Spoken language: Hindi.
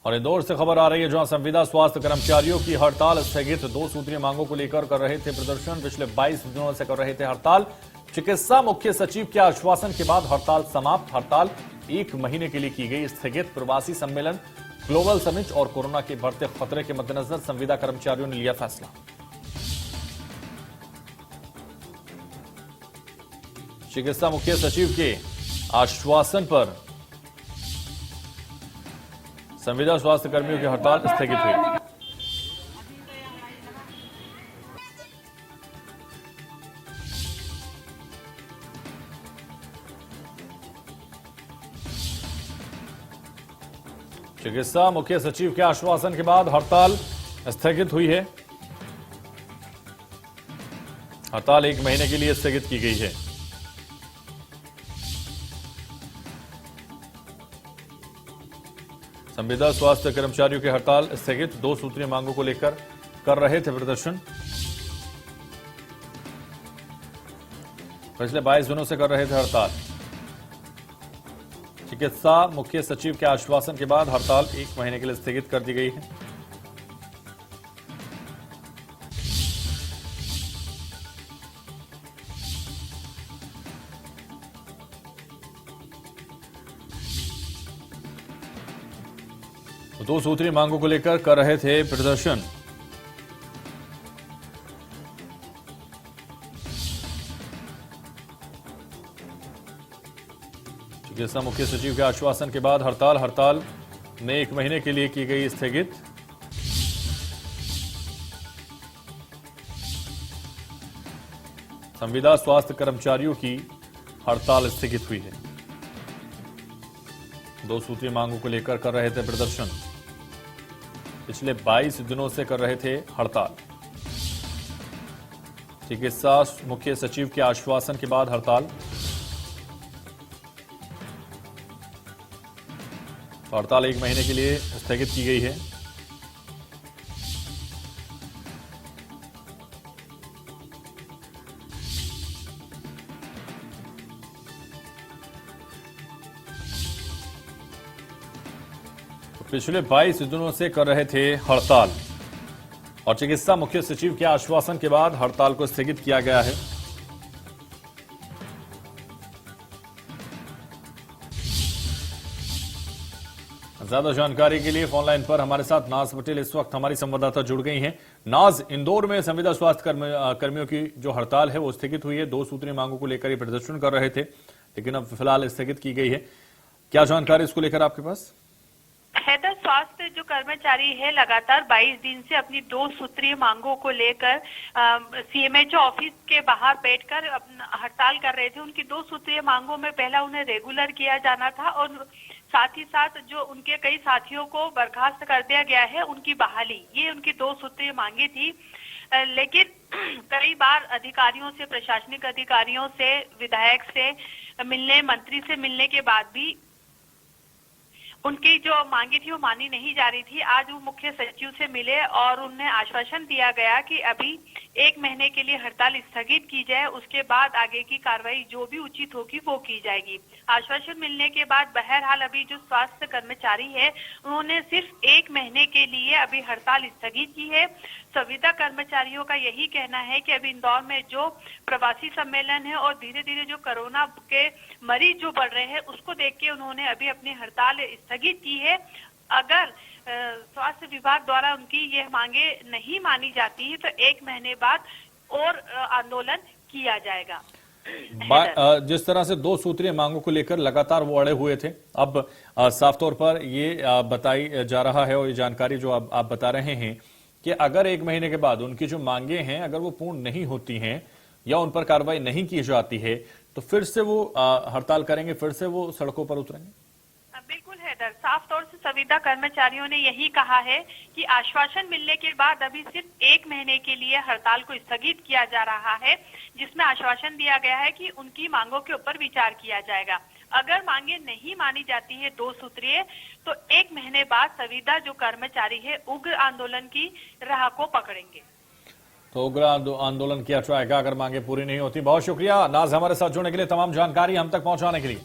और इंदौर से खबर आ रही है, जहां संविदा स्वास्थ्य कर्मचारियों की हड़ताल स्थगित। 2 सूत्रीय मांगों को लेकर कर रहे थे प्रदर्शन। पिछले 22 दिनों से कर रहे थे हड़ताल। चिकित्सा मुख्य सचिव के आश्वासन के बाद हड़ताल समाप्त। हड़ताल 1 महीने के लिए की गई स्थगित। प्रवासी सम्मेलन, ग्लोबल समिट और कोरोना के बढ़ते खतरे के मद्देनजर संविदा कर्मचारियों ने लिया फैसला। चिकित्सा मुख्य सचिव के आश्वासन पर संविदा स्वास्थ्य कर्मियों की हड़ताल स्थगित हुई। चिकित्सा मुख्य सचिव के आश्वासन के बाद हड़ताल स्थगित हुई है। हड़ताल 1 महीने के लिए स्थगित की गई है। संविदा स्वास्थ्य कर्मचारियों की हड़ताल स्थगित। 2 सूत्रीय मांगों को लेकर कर रहे थे प्रदर्शन। पिछले 22 दिनों से कर रहे थे हड़ताल। चिकित्सा मुख्य सचिव के आश्वासन के बाद हड़ताल 1 महीने के लिए स्थगित कर दी गई है। तो 2 सूत्रीय मांगों को लेकर कर रहे थे प्रदर्शन। चिकित्सा मुख्य सचिव के आश्वासन के बाद हड़ताल में 1 महीने के लिए की गई स्थगित। संविदा स्वास्थ्य कर्मचारियों की हड़ताल स्थगित हुई है। 2 सूत्रीय मांगों को लेकर कर रहे थे प्रदर्शन। पिछले 22 दिनों से कर रहे थे हड़ताल। चिकित्सा मुख्य सचिव के आश्वासन के बाद हड़ताल हड़ताल 1 महीने के लिए स्थगित की गई है। पिछले 22 दिनों से कर रहे थे हड़ताल और चिकित्सा मुख्य सचिव के आश्वासन के बाद हड़ताल को स्थगित किया गया है। ज्यादा जानकारी के लिए फोन लाइन पर हमारे साथ नाज पटेल इस वक्त हमारी संवाददाता जुड़ गई हैं। नाज, इंदौर में संविदा स्वास्थ्य कर्मियों की जो हड़ताल है वो स्थगित हुई है। 2 सूत्रीय मांगों को लेकर ये प्रदर्शन कर रहे थे, लेकिन अब फिलहाल स्थगित की गई है। क्या जानकारी इसको लेकर आपके पास? हैदर, स्वास्थ्य जो कर्मचारी है लगातार 22 दिन से अपनी 2 सूत्रीय मांगों को लेकर सीएमएचओ ऑफिस के बाहर बैठकर हड़ताल कर रहे थे। उनकी 2 सूत्रीय मांगों में पहला उन्हें रेगुलर किया जाना था और साथ ही साथ जो उनके कई साथियों को बर्खास्त कर दिया गया है उनकी बहाली, ये उनकी 2 सूत्रीय मांगे थी। लेकिन कई बार अधिकारियों से, प्रशासनिक अधिकारियों से, विधायक से मिलने, मंत्री से मिलने के बाद भी उनकी जो मांगी थी वो मानी नहीं जा रही थी। आज वो मुख्य सचिव से मिले और उन्हें आश्वासन दिया गया कि अभी 1 महीने के लिए हड़ताल स्थगित की जाए, उसके बाद आगे की कार्रवाई जो भी उचित होगी वो की जाएगी। आश्वासन मिलने के बाद बहरहाल अभी जो स्वास्थ्य कर्मचारी है उन्होंने सिर्फ 1 महीने के लिए अभी हड़ताल स्थगित की है। संविदा कर्मचारियों का यही कहना है कि अभी इंदौर में जो प्रवासी सम्मेलन है और धीरे धीरे जो कोरोना के मरीज जो बढ़ रहे हैं उसको देख के उन्होंने अभी अपनी हड़ताल स्थगित की है। अगर स्वास्थ्य विभाग द्वारा उनकी यह मांगे नहीं मानी जाती है तो 1 महीने बाद और आंदोलन किया जाएगा। जिस तरह से 2 सूत्रीय मांगों को लेकर लगातार वो अड़े हुए थे, अब साफ तौर पर ये बताई जा रहा है और ये जानकारी जो आप बता रहे हैं कि अगर 1 महीने के बाद उनकी जो मांगे हैं अगर वो पूर्ण नहीं होती हैं या उन पर कार्रवाई नहीं की जाती है तो फिर से वो हड़ताल करेंगे, फिर से वो सड़कों पर उतरेंगे। बिल्कुल हैदर, साफ तौर से संविदा कर्मचारियों ने यही कहा है कि आश्वासन मिलने के बाद अभी सिर्फ 1 महीने के लिए हड़ताल को स्थगित किया जा रहा है, जिसमें आश्वासन दिया गया है कि उनकी मांगों के ऊपर विचार किया जाएगा। अगर मांगे नहीं मानी जाती है 2 सूत्रीय तो 1 महीने बाद संविदा जो कर्मचारी है उग्र आंदोलन की राह को पकड़ेंगे। तो उग्र आंदोलन किया जाएगा अगर मांगे पूरी नहीं होती। बहुत शुक्रिया नाज, हमारे साथ जुड़ने के लिए, तमाम जानकारी हम तक पहुंचाने के लिए।